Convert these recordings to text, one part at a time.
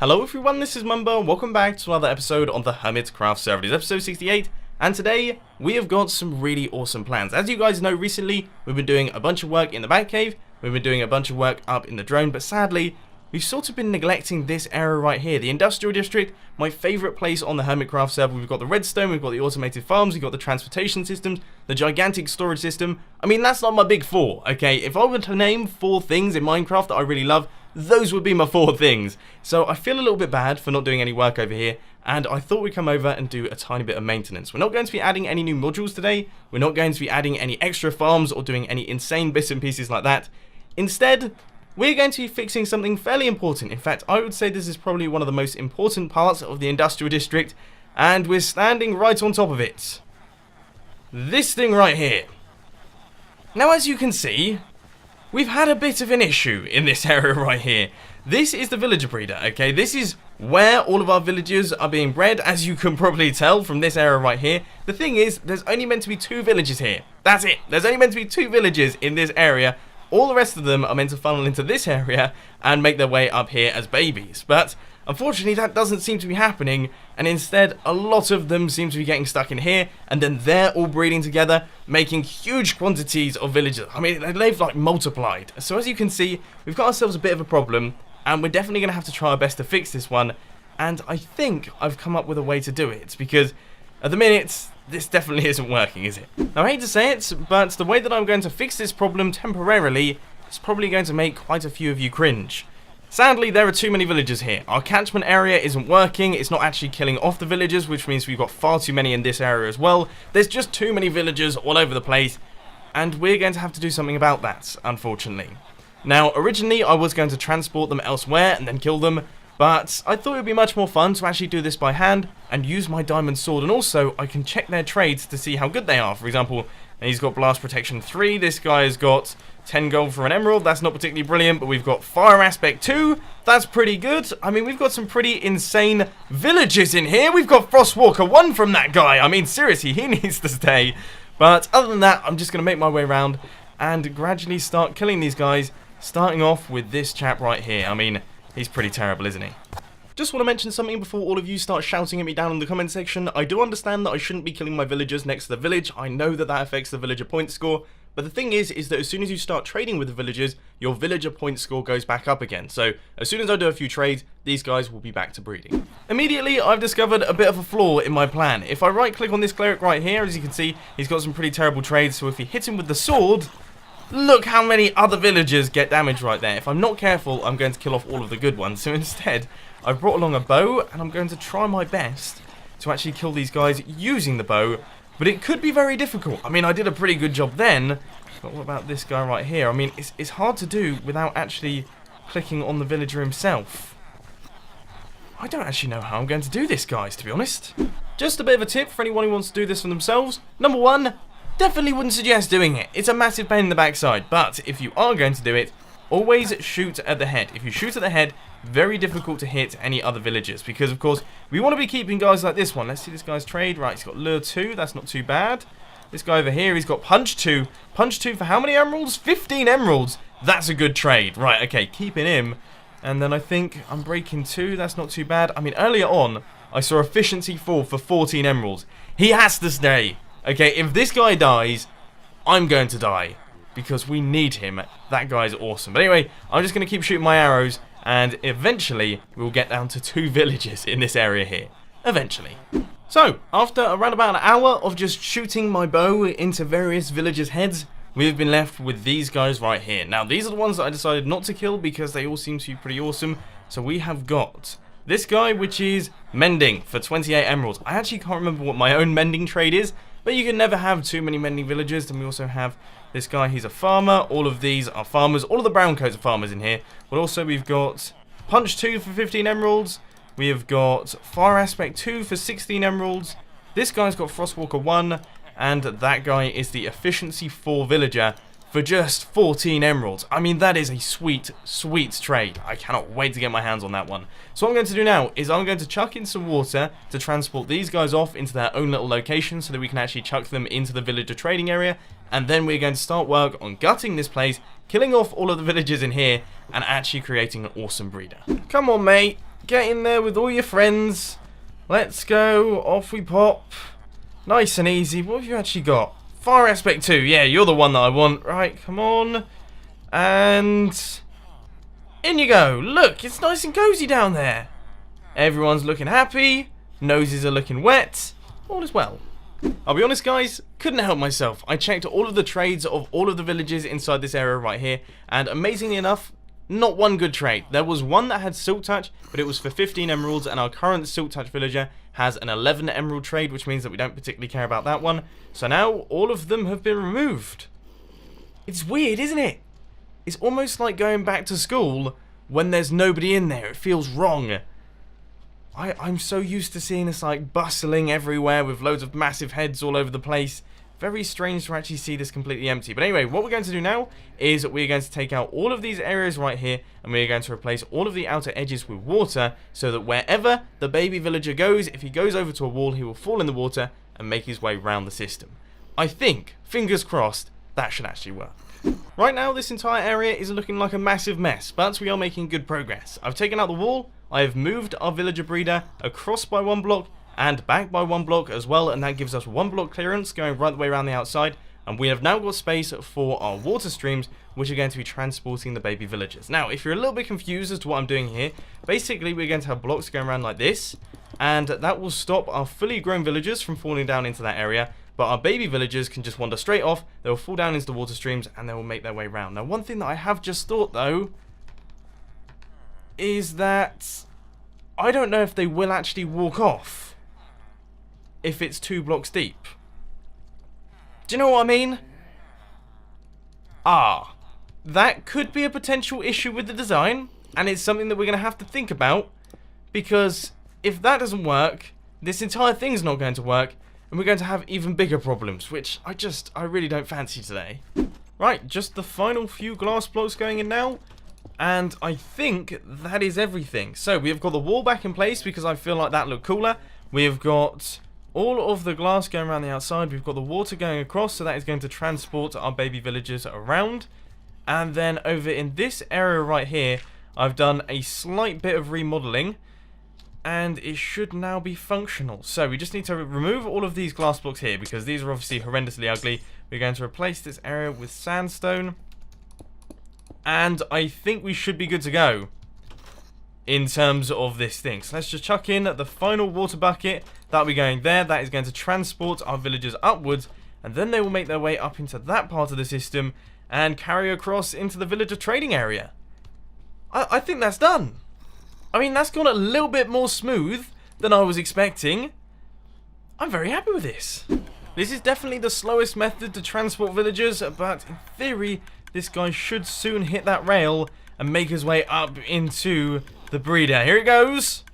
Hello everyone, this is Mumbo, and welcome back to another episode on the Hermitcraft server. It is episode 68, and today we have got some really awesome plans. As you guys know, recently we've been doing a bunch of work in the Batcave, we've been doing a bunch of work up in the drone, but sadly, we've sort of been neglecting this area right here, the Industrial District, my favourite place on the Hermitcraft server. We've got the redstone, we've got the automated farms, we've got the transportation systems, the gigantic storage system. I mean, that's not my big four, okay? If I were to name 4 things in Minecraft that I really love, those would be my 4 things. So I feel a little bit bad for not doing any work over here, and I thought we'd come over and do a tiny bit of maintenance. We're not going to be adding any new modules today, we're not going to be adding any extra farms or doing any insane bits and pieces like that. Instead, we're going to be fixing something fairly important. In fact, I would say this is probably one of the most important parts of the Industrial District, and we're standing right on top of it. This thing right here. Now, as you can see, we've had a bit of an issue in this area right here. This is the villager breeder, okay? This is where all of our villagers are being bred, as you can probably tell from this area right here. The thing is, there's only meant to be 2 villages here. That's it. There's only meant to be 2 villages in this area. All the rest of them are meant to funnel into this area and make their way up here as babies. But unfortunately, that doesn't seem to be happening, and instead, a lot of them seem to be getting stuck in here, and then they're all breeding together, making huge quantities of villagers. I mean, they've like multiplied. So as you can see, we've got ourselves a bit of a problem, and we're definitely going to have to try our best to fix this one. And I think I've come up with a way to do it, because at the minute, this definitely isn't working, is it? Now, I hate to say it, but the way that I'm going to fix this problem temporarily is probably going to make quite a few of you cringe. Sadly, there are too many villagers here. Our catchment area isn't working, it's not actually killing off the villagers, which means we've got far too many in this area as well. There's just too many villagers all over the place, and we're going to have to do something about that, unfortunately. Now, originally, I was going to transport them elsewhere and then kill them, but I thought it would be much more fun to actually do this by hand and use my diamond sword, and also I can check their trades to see how good they are. For example, he's got blast protection 3, this guy's got 10 gold for an emerald, that's not particularly brilliant, but we've got fire aspect 2, that's pretty good. I mean, we've got some pretty insane villagers in here. We've got Frostwalker 1 from that guy. I mean, seriously, he needs to stay. But other than that, I'm just going to make my way around and gradually start killing these guys, starting off with this chap right here. I mean, he's pretty terrible, isn't he? Just want to mention something before all of you start shouting at me down in the comment section. I do understand that I shouldn't be killing my villagers next to the village. I know that that affects the villager point score. But the thing is that as soon as you start trading with the villagers, your villager point score goes back up again. So as soon as I do a few trades, these guys will be back to breeding. Immediately, I've discovered a bit of a flaw in my plan. If I right click on this cleric right here, as you can see, he's got some pretty terrible trades. So if you hit him with the sword, look how many other villagers get damaged right there. If I'm not careful, I'm going to kill off all of the good ones. So instead, I've brought along a bow, and I'm going to try my best to actually kill these guys using the bow. But it could be very difficult. I mean, I did a pretty good job then. But what about this guy right here? I mean, it's hard to do without actually clicking on the villager himself. I don't actually know how I'm going to do this, guys, to be honest. Just a bit of a tip for anyone who wants to do this for themselves. Number 1, definitely wouldn't suggest doing it. It's a massive pain in the backside. But if you are going to do it, always shoot at the head. If you shoot at the head, very difficult to hit any other villagers, because of course we want to be keeping guys like this one. Let's see this guy's trade. Right, he's got lure 2, that's not too bad. This guy over here, he's got punch 2. Punch 2 for how many emeralds? 15 emeralds. That's a good trade. Right, okay, keeping him. And then I think I'm breaking 2, that's not too bad. I mean, earlier on I saw efficiency 4 for 14 emeralds. He has to stay. Okay, if this guy dies, I'm going to die, because we need him. That guy's awesome. But anyway, I'm just going to keep shooting my arrows, and eventually we'll get down to 2 villages in this area here. Eventually. So, after around about an hour of just shooting my bow into various villagers' heads, we've been left with these guys right here. Now, these are the ones that I decided not to kill because they all seem to be pretty awesome. So we have got this guy, which is mending for 28 emeralds. I actually can't remember what my own mending trade is, but you can never have too many mending villagers. Then we also have this guy, he's a farmer. All of these are farmers. All of the brown coats are farmers in here. But also we've got punch 2 for 15 emeralds. We have got fire aspect 2 for 16 emeralds. This guy's got frostwalker 1. And that guy is the efficiency 4 villager for just 14 emeralds. I mean, that is a sweet, sweet trade. I cannot wait to get my hands on that one. So what I'm going to do now is I'm going to chuck in some water to transport these guys off into their own little location so that we can actually chuck them into the villager trading area. And then we're going to start work on gutting this place, killing off all of the villagers in here, and actually creating an awesome breeder. Come on, mate. Get in there with all your friends. Let's go. Off we pop. Nice and easy. What have you actually got? Fire aspect 2. Yeah, you're the one that I want. Right, come on. And in you go. Look, it's nice and cozy down there. Everyone's looking happy. Noses are looking wet. All is well. I'll be honest, guys, couldn't help myself. I checked all of the trades of all of the villages inside this area right here, and amazingly enough, not one good trade. There was one that had Silk Touch, but it was for 15 emeralds, and our current Silk Touch villager has an 11 emerald trade, which means that we don't particularly care about that one. So now all of them have been removed. It's weird, isn't it? It's almost like going back to school when there's nobody in there. It feels wrong. I'm so used to seeing this like bustling everywhere with loads of massive heads all over the place. Very strange to actually see this completely empty. But anyway, what we're going to do now is we're going to take out all of these areas right here, and we're going to replace all of the outer edges with water, so that wherever the baby villager goes, if he goes over to a wall, he will fall in the water and make his way around the system. I think, fingers crossed, that should actually work. Right now, this entire area is looking like a massive mess, but we are making good progress. I've taken out the wall, I have moved our villager breeder across by 1 block, and back by 1 block as well, and that gives us 1 block clearance going right the way around the outside, and we have now got space for our water streams, which are going to be transporting the baby villagers. Now, if you're a little bit confused as to what I'm doing here, basically we're going to have blocks going around like this, and that will stop our fully grown villagers from falling down into that area, but our baby villagers can just wander straight off, they will fall down into the water streams, and they will make their way around. Now, one thing that I have just thought, though, is that I don't know if they will actually walk off if it's 2 blocks deep. Do you know what I mean? That could be a potential issue with the design, and it's something that we're going to have to think about, because if that doesn't work, this entire thing's not going to work, and we're going to have even bigger problems, which I really don't fancy today. Right, just the final few glass blocks going in now, and I think that is everything. So we have got the wall back in place because I feel like that looked cooler. We have got all of the glass going around the outside. We've got the water going across, so that is going to transport our baby villagers around. And then over in this area right here, I've done a slight bit of remodeling, and it should now be functional. So we just need to remove all of these glass blocks here, because these are obviously horrendously ugly. We're going to replace this area with sandstone, and I think we should be good to go in terms of this thing. So let's just chuck in the final water bucket. That'll be going there. That is going to transport our villagers upwards, and then they will make their way up into that part of the system and carry across into the villager trading area. I think that's done. I mean, that's gone a little bit more smooth than I was expecting. I'm very happy with this. This is definitely the slowest method to transport villagers, but in theory, this guy should soon hit that rail and make his way up into the breeder. Here it goes.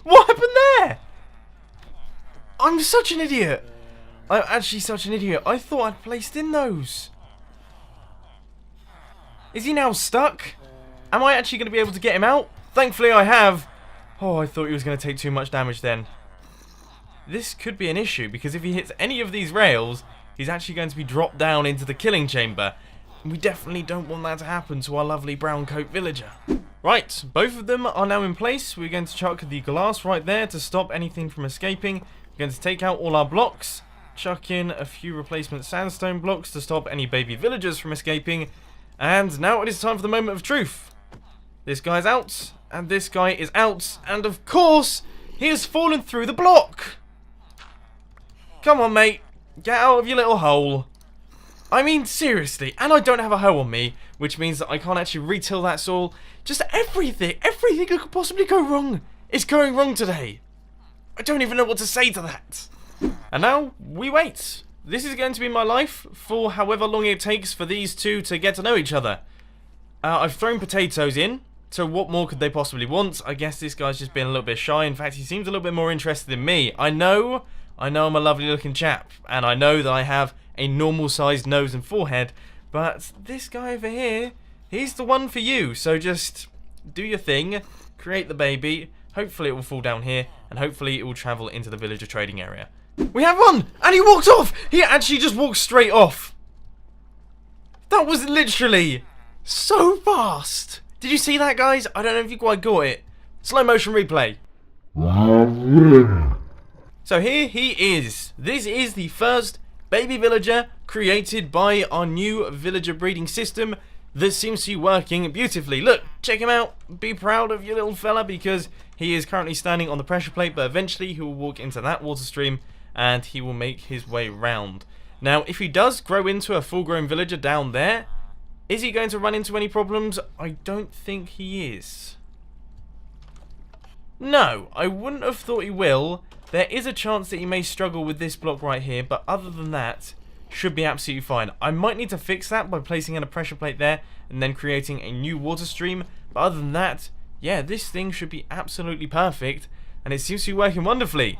What happened there? I'm such an idiot. I'm actually such an idiot. I thought I'd placed in those. Is he now stuck? Am I actually going to be able to get him out? Thankfully I have. Oh, I thought he was going to take too much damage then. This could be an issue, because if he hits any of these rails, he's actually going to be dropped down into the killing chamber. And we definitely don't want that to happen to our lovely brown coat villager. Right, both of them are now in place. We're going to chuck the glass right there to stop anything from escaping. We're going to take out all our blocks, chuck in a few replacement sandstone blocks to stop any baby villagers from escaping. And now it is time for the moment of truth. This guy's out, and this guy is out, and of course, he has fallen through the block. Come on, mate. Get out of your little hole. I mean, seriously. And I don't have a hoe on me, which means that I can't actually retill that soil. Just everything that could possibly go wrong is going wrong today. I don't even know what to say to that. And now, we wait. This is going to be my life for however long it takes for these two to get to know each other. I've thrown potatoes in, so what more could they possibly want? I guess this guy's just being a little bit shy. In fact, he seems a little bit more interested in me. I know I'm a lovely looking chap, and I know that I have a normal sized nose and forehead, but this guy over here, he's the one for you. So just do your thing, create the baby, hopefully it will fall down here, and hopefully it will travel into the villager trading area. We have one! And he walked off! He actually just walked straight off. That was literally so fast. Did you see that, guys? I don't know if you quite got it. Slow motion replay. So here he is. This is the first baby villager created by our new villager breeding system that seems to be working beautifully. Look, check him out. Be proud of your little fella, because he is currently standing on the pressure plate, but eventually he will walk into that water stream and he will make his way round. Now, if he does grow into a full-grown villager down there, is he going to run into any problems? I don't think he is. No, I wouldn't have thought he will. There is a chance that he may struggle with this block right here, but other than that, should be absolutely fine. I might need to fix that by placing in a pressure plate there and then creating a new water stream, but other than that, yeah, this thing should be absolutely perfect, and it seems to be working wonderfully.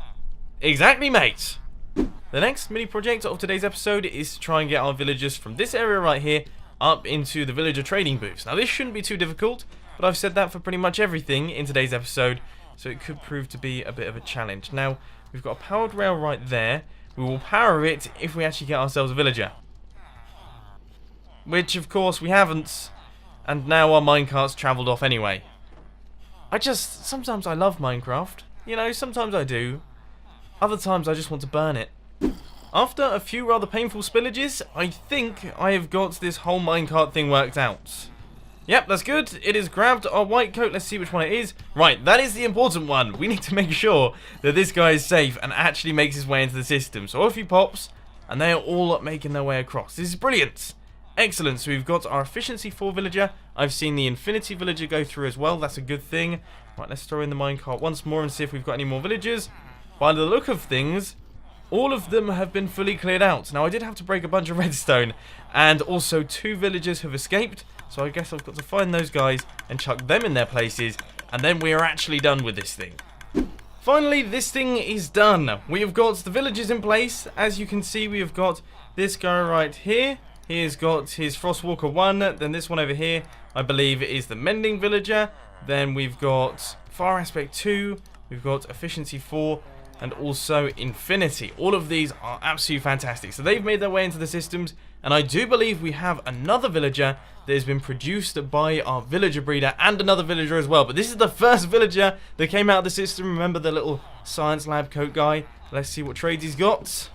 Exactly, mate! The next mini project of today's episode is to try and get our villagers from this area right here up into the villager trading booths. Now, this shouldn't be too difficult, but I've said that for pretty much everything in today's episode, so it could prove to be a bit of a challenge. Now, we've got a powered rail right there. We will power it if we actually get ourselves a villager. Which, of course, we haven't. And now our minecart's travelled off anyway. Sometimes I love Minecraft. You know, sometimes I do. Other times I just want to burn it. After a few rather painful spillages, I think I have got this whole minecart thing worked out. Yep, that's good. It has grabbed our white coat. Let's see which one it is. Right, that is the important one. We need to make sure that this guy is safe and actually makes his way into the system. So off he pops, and they are all making their way across. This is brilliant. Excellent. So we've got our efficiency 4 villager. I've seen the infinity villager go through as well. That's a good thing. Right, let's throw in the minecart once more and see if we've got any more villagers. By the look of things, all of them have been fully cleared out. Now, I did have to break a bunch of redstone, and also 2 villagers have escaped. So I guess I've got to find those guys and chuck them in their places, and then we are actually done with this thing. Finally, this thing is done. We have got the villagers in place. As you can see, we have got this guy right here. He has got his Frostwalker 1. Then this one over here, I believe, is the Mending Villager. Then we've got Fire Aspect 2. We've got Efficiency 4. And also Infinity. All of these are absolutely fantastic. So they've made their way into the systems, and I do believe we have another villager that has been produced by our villager breeder, and another villager as well. But this is the first villager that came out of the system. Remember the little science lab coat guy? Let's see what trades he's got.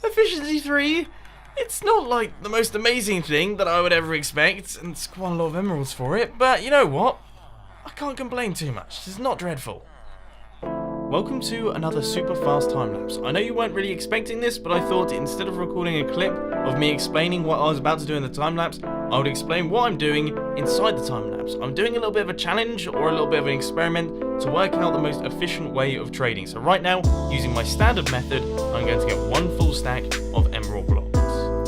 Efficiency 3. It's not like the most amazing thing that I would ever expect, and it's quite a lot of emeralds for it, but you know what? I can't complain too much. It's not dreadful. Welcome to another super fast time lapse. I know you weren't really expecting this, but I thought instead of recording a clip of me explaining what I was about to do in the time lapse, I would explain what I'm doing inside the time lapse. I'm doing a little bit of a challenge or a little bit of an experiment to work out the most efficient way of trading. So right now, using my standard method, I'm going to get 1 full stack of emerald blocks.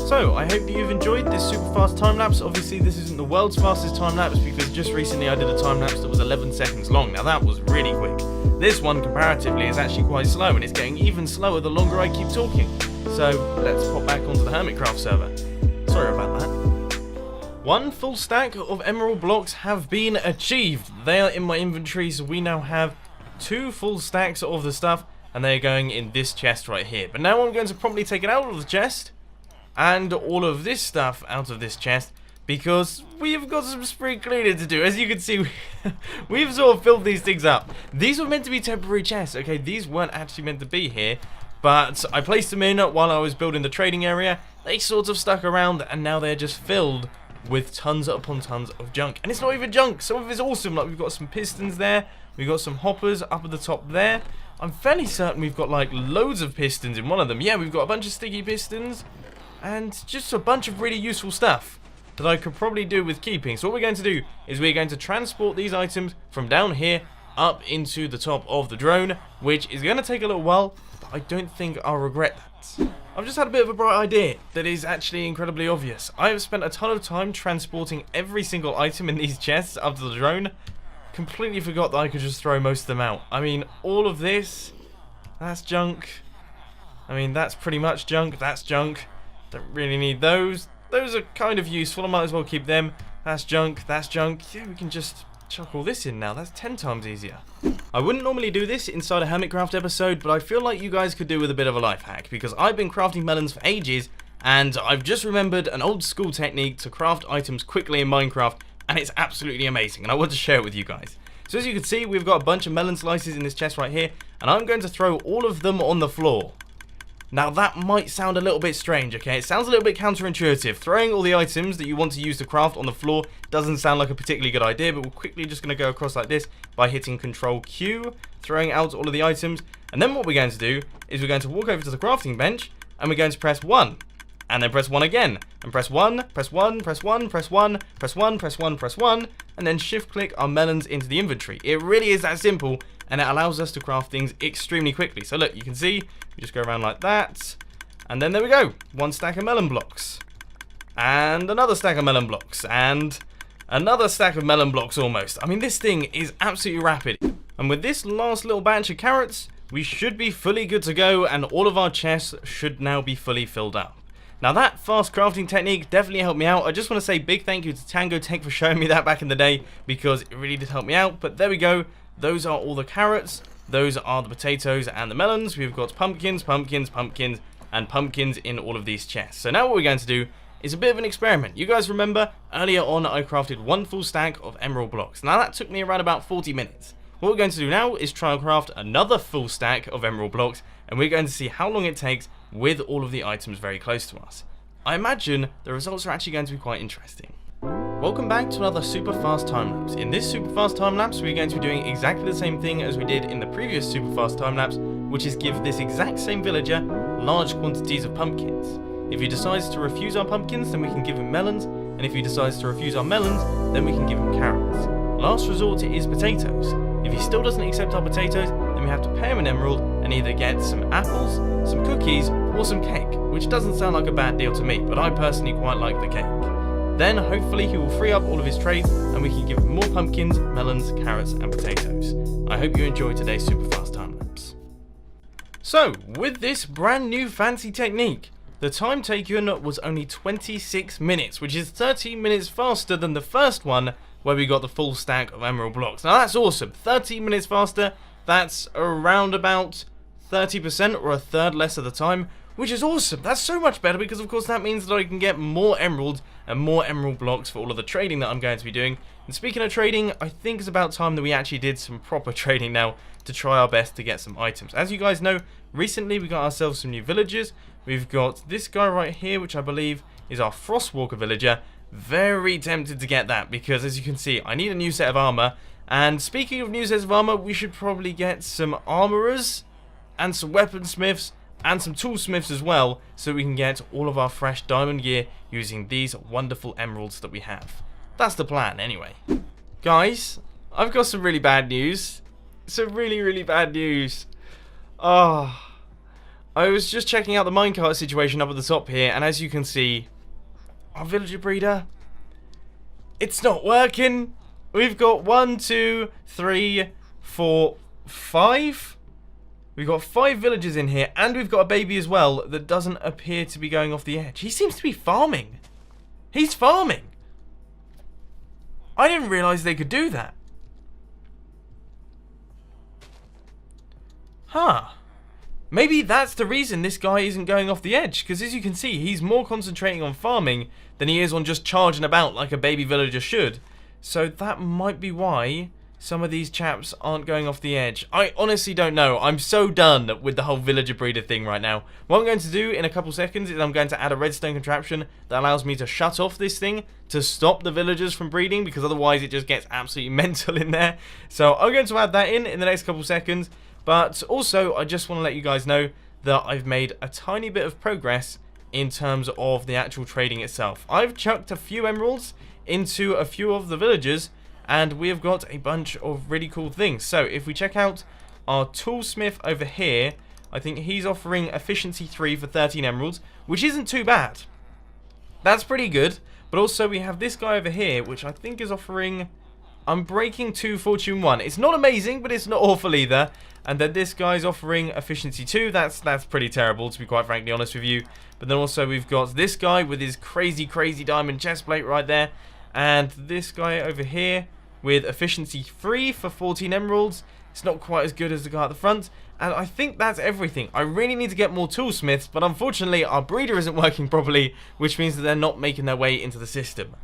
So, I hope that you've enjoyed this super fast time lapse. Obviously, this isn't the world's fastest time lapse because just recently I did a time lapse that was 11 seconds long. Now, that was really quick. This one, comparatively, is actually quite slow, and it's getting even slower the longer I keep talking. So, let's pop back onto the Hermitcraft server. Sorry about that. 1 full stack of emerald blocks have been achieved. They are in my inventory, so we now have 2 full stacks of the stuff, and they are going in this chest right here. But now I'm going to promptly take it out of the chest, and all of this stuff out of this chest, because we've got some spring cleaning to do. As you can see, we've sort of filled these things up. These were meant to be temporary chests, okay? These weren't actually meant to be here, but I placed them in while I was building the trading area. They sort of stuck around, and now they're just filled with tons upon tons of junk. And it's not even junk. Some of it's awesome. Like, we've got some pistons there. We've got some hoppers up at the top there. I'm fairly certain we've got, like, loads of pistons in one of them. Yeah, we've got a bunch of sticky pistons. And just a bunch of really useful stuff that I could probably do with keeping. So what we're going to do is we're going to transport these items from down here up into the top of the drone, which is going to take a little while, but I don't think I'll regret that. I've just had a bit of a bright idea that is actually incredibly obvious. I have spent a ton of time transporting every single item in these chests up to the drone. Completely forgot that I could just throw most of them out. I mean, all of this, that's junk. I mean, that's pretty much junk. That's junk. Don't really need those. Those are kind of useful. I might as well keep them. That's junk. That's junk. Yeah, we can just chuck all this in now. That's 10 times easier. I wouldn't normally do this inside a Hermitcraft episode, but I feel like you guys could do with a bit of a life hack, because I've been crafting melons for ages, And I've just remembered an old school technique to craft items quickly in Minecraft, and it's absolutely amazing, and I want to share it with you guys. So as you can see, we've got a bunch of melon slices in this chest right here, and I'm going to throw all of them on the floor. Now that might sound a little bit strange, okay? It sounds a little bit counterintuitive. Throwing all the items that you want to use to craft on the floor doesn't sound like a particularly good idea, but we're quickly just going to go across like this by hitting Control Q, throwing out all of the items. And then what we're going to do is we're going to walk over to the crafting bench, and we're going to press 1. And then press 1 again, and press 1, press 1, press 1, press 1, press 1, press 1, press 1, and then shift click our melons into the inventory. It really is that simple, and it allows us to craft things extremely quickly. So look, you can see, we just go around like that, and then there we go, 1 stack of melon blocks, and another stack of melon blocks, and another stack of melon blocks almost. I mean, this thing is absolutely rapid. And with this last little batch of carrots, we should be fully good to go, and all of our chests should now be fully filled up. Now that fast crafting technique definitely helped me out. I just want to say big thank you to Tango Tech for showing me that back in the day, because it really did help me out. But there we go. Those are all the carrots. Those are the potatoes and the melons. We've got pumpkins, pumpkins, pumpkins, and pumpkins in all of these chests. So now what we're going to do is a bit of an experiment. You guys remember earlier on I crafted 1 full stack of emerald blocks. Now that took me around about 40 minutes. What we're going to do now is try and craft another full stack of emerald blocks, and we're going to see how long it takes with all of the items very close to us. I imagine the results are actually going to be quite interesting. Welcome back to another super fast time lapse. In this super fast time lapse, we're going to be doing exactly the same thing as we did in the previous super fast time lapse, which is give this exact same villager large quantities of pumpkins. If he decides to refuse our pumpkins, then we can give him melons, and if he decides to refuse our melons, then we can give him carrots. Last resort is potatoes. If he still doesn't accept our potatoes, then we have to pay him an emerald and either get some apples, some cookies, or some cake, which doesn't sound like a bad deal to me, but I personally quite like the cake. Then hopefully he will free up all of his trades and we can give him more pumpkins, melons, carrots, and potatoes. I hope you enjoyed today's super fast time lapse. So, with this brand new fancy technique, the time taken was only 26 minutes, which is 13 minutes faster than the first one, where we got the full stack of emerald blocks. Now that's awesome. 13 minutes faster, that's around about 30% or a third less of the time, which is awesome. That's so much better, because of course that means that I can get more emeralds and more emerald blocks for all of the trading that I'm going to be doing. And speaking of trading, I think it's about time that we actually did some proper trading now to try our best to get some items. As you guys know, recently we got ourselves some new villagers. We've got this guy right here, which I believe is our Frostwalker villager. Very tempted to get that, because as you can see, I need a new set of armor. And speaking of new sets of armor, we should probably get some armorers and some weaponsmiths and some toolsmiths as well, so we can get all of our fresh diamond gear using these wonderful emeralds that we have. That's the plan anyway. Guys, I've got some really bad news. Some really bad news. I was just checking out the minecart situation up at the top here, and as you can see, our villager breeder, it's not working. We've got 1, 2, 3, 4, 5. We've got 5 villagers in here, and we've got a baby as well that doesn't appear to be going off the edge. He seems to be farming. He's farming. I didn't realize they could do that. Huh. Maybe that's the reason this guy isn't going off the edge, because as you can see, he's more concentrating on farming than he is on just charging about like a baby villager should. So that might be why some of these chaps aren't going off the edge. I honestly don't know. I'm so done with the whole villager breeder thing right now. What I'm going to do in a couple seconds is I'm going to add a redstone contraption that allows me to shut off this thing to stop the villagers from breeding, because otherwise it just gets absolutely mental in there. So I'm going to add that in the next couple seconds. But also, I just want to let you guys know that I've made a tiny bit of progress in terms of the actual trading itself. I've chucked a few emeralds into a few of the villagers, and we have got a bunch of really cool things. So if we check out our toolsmith over here, I think he's offering efficiency 3 for 13 emeralds, which isn't too bad. That's pretty good. But also we have this guy over here, which I think is offering Unbreaking 2, Fortune 1. It's not amazing, but it's not awful either. And then this guy's offering efficiency 2. That's pretty terrible, to be quite frankly honest with you. But then also we've got this guy with his crazy diamond chestplate right there. And this guy over here with efficiency 3 for 14 emeralds. It's not quite as good as the guy at the front. And I think that's everything. I really need to get more toolsmiths, but unfortunately our breeder isn't working properly, which means that they're not making their way into the system.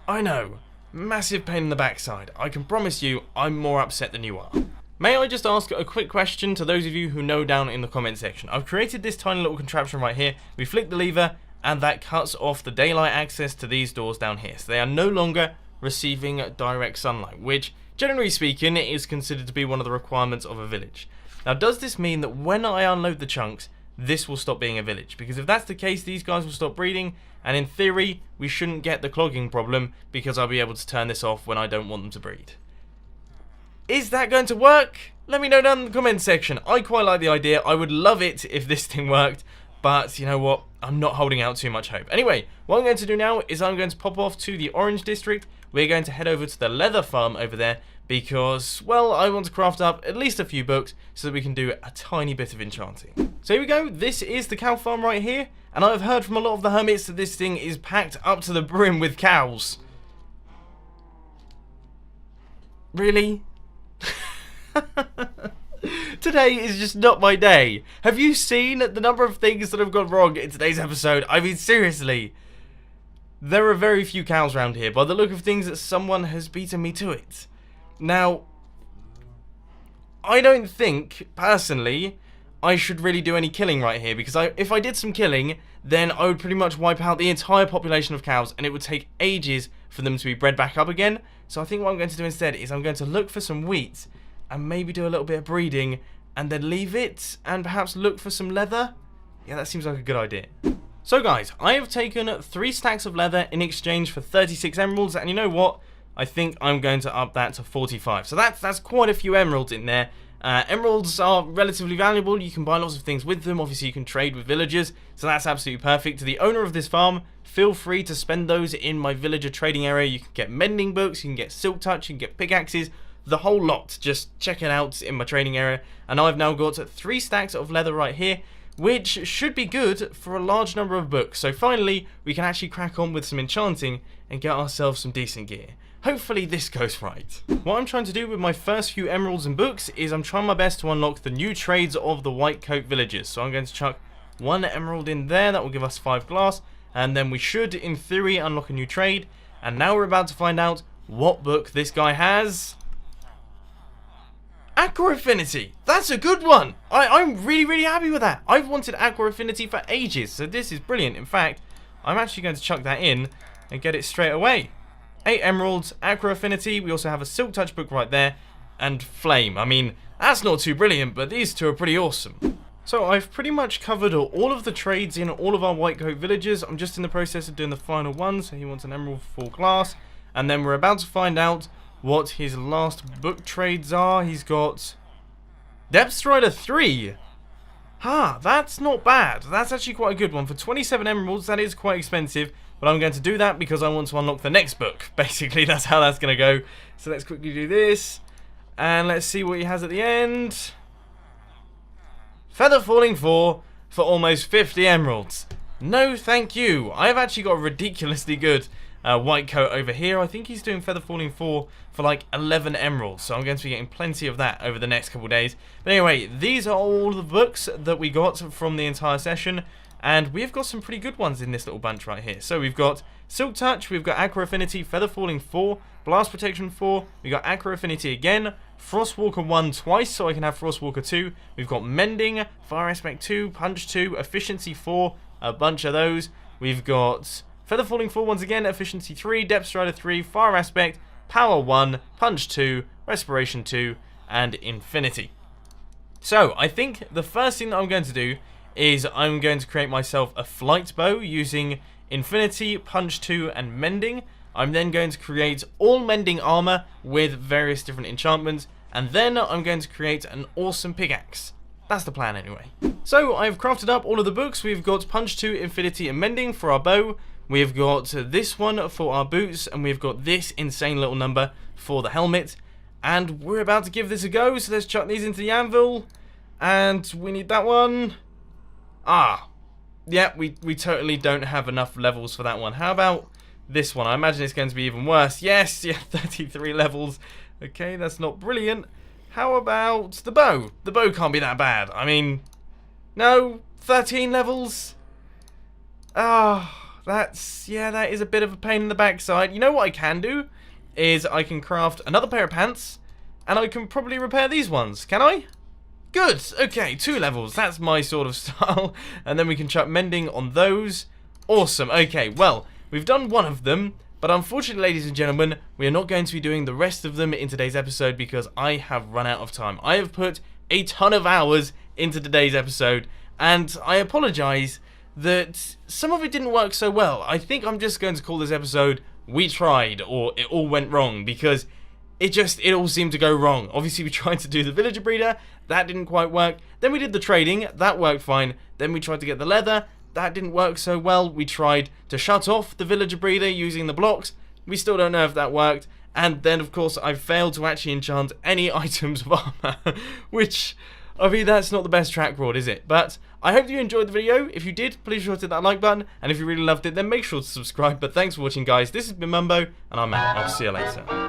I know, massive pain in the backside. I can promise you I'm more upset than you are. May I just ask a quick question to those of you who know down in the comment section. I've created this tiny little contraption right here. We flick the lever and that cuts off the daylight access to these doors down here. So they are no longer receiving direct sunlight, which generally speaking is considered to be one of the requirements of a village. Now, does this mean that when I unload the chunks, this will stop being a village? Because if that's the case, these guys will stop breeding, and in theory, we shouldn't get the clogging problem because I'll be able to turn this off when I don't want them to breed. Is that going to work? Let me know down in the comment section. I quite like the idea. I would love it if this thing worked, but you know what? I'm not holding out too much hope. Anyway, what I'm going to do now is I'm going to pop off to the orange district. We're going to head over to the leather farm over there because, well, I want to craft up at least a few books so that we can do a tiny bit of enchanting. So here we go. This is the cow farm right here, and I've heard from a lot of the hermits that this thing is packed up to the brim with cows. Really? Today is just not my day. Have you seen the number of things that have gone wrong in today's episode? I mean, seriously. There are very few cows around here. By the look of things, that someone has beaten me to it. Now, I don't think, personally, I should really do any killing right here. Because if I did some killing, then I would pretty much wipe out the entire population of cows. And it would take ages for them to be bred back up again. So I think what I'm going to do instead is I'm going to look for some wheat. And maybe do a little bit of breeding. And then leave it. And perhaps look for some leather. Yeah, that seems like a good idea. So guys, I have taken 3 stacks of leather in exchange for 36 emeralds, and you know what? I think I'm going to up that to 45. So that's quite a few emeralds in there. Emeralds are relatively valuable. You can buy lots of things with them. Obviously, you can trade with villagers, so that's absolutely perfect. To the owner of this farm, feel free to spend those in my villager trading area. You can get mending books, you can get silk touch, you can get pickaxes, the whole lot. Just check it out in my trading area. And I've now got 3 stacks of leather right here, which should be good for a large number of books. So finally, we can actually crack on with some enchanting and get ourselves some decent gear. Hopefully this goes right. What I'm trying to do with my first few emeralds and books is I'm trying my best to unlock the new trades of the white coat villagers. So I'm going to chuck 1 emerald in there. That will give us 5 glass. And then we should, in theory, unlock a new trade. And now we're about to find out what book this guy has. Aqua Affinity! That's a good one! I'm really happy with that. I've wanted Aqua Affinity for ages, so this is brilliant. In fact, I'm actually going to chuck that in and get it straight away. 8 emeralds, Aqua Affinity, we also have a Silk Touch book right there, and Flame. I mean, that's not too brilliant, but these two are pretty awesome. So I've pretty much covered all of the trades in all of our white coat villagers. I'm just in the process of doing the final one, so he wants an emerald for 4 glass, and then we're about to find out what his last book trades are. He's got Depth Strider 3. That's not bad. That's actually quite a good one. For 27 emeralds, that is quite expensive, but I'm going to do that because I want to unlock the next book. Basically, that's how that's going to go. So let's quickly do this, and let's see what he has at the end. Feather Falling 4 for almost 50 emeralds. No, thank you. I've actually got a ridiculously good white coat over here. I think he's doing Feather Falling 4 for like 11 emeralds, so I'm going to be getting plenty of that over the next couple of days. But anyway, these are all the books that we got from the entire session, and we've got some pretty good ones in this little bunch right here. So we've got Silk Touch, we've got Aqua Affinity, Feather Falling 4, Blast Protection 4, we've got Aqua Affinity again, Frostwalker 1 twice so I can have Frostwalker 2, we've got Mending, Fire Aspect 2, Punch 2, Efficiency 4, a bunch of those. We've got Feather Falling 4 once again, Efficiency 3, Depth Strider 3, Fire Aspect, Power 1, Punch 2, Respiration 2, and Infinity. So, I think the first thing that I'm going to do is I'm going to create myself a flight bow using Infinity, Punch 2, and Mending. I'm then going to create all Mending armor with various different enchantments, and then I'm going to create an awesome pickaxe. That's the plan anyway. So, I've crafted up all of the books. We've got Punch 2, Infinity, and Mending for our bow. We've got this one for our boots, and we've got this insane little number for the helmet. And we're about to give this a go, so let's chuck these into the anvil. And we need that one. Yeah, we totally don't have enough levels for that one. How about this one? I imagine it's going to be even worse. Yes, yeah, 33 levels. Okay, that's not brilliant. How about the bow? The bow can't be that bad. I mean, no, 13 levels? Ah, that is a bit of a pain in the backside. You know what I can do? Is I can craft another pair of pants, and I can probably repair these ones. Can I? Good. Okay, 2 levels. That's my sort of style. And then we can chuck mending on those. Awesome. Okay, well, we've done one of them. But unfortunately, ladies and gentlemen, we are not going to be doing the rest of them in today's episode because I have run out of time. I have put a ton of hours into today's episode, and I apologize that some of it didn't work so well. I think I'm just going to call this episode We Tried, or It All Went Wrong, because it all seemed to go wrong. Obviously, we tried to do the villager breeder, that didn't quite work. Then we did the trading, that worked fine. Then we tried to get the leather, that didn't work so well. We tried to shut off the villager breeder using the blocks. We still don't know if that worked. And then, of course, I failed to actually enchant any items of armor, which, I mean, that's not the best track record, is it? But I hope you enjoyed the video. If you did, please sure to hit that like button. And if you really loved it, then make sure to subscribe. But thanks for watching, guys. This has been Mumbo, and I'm out. I'll see you later.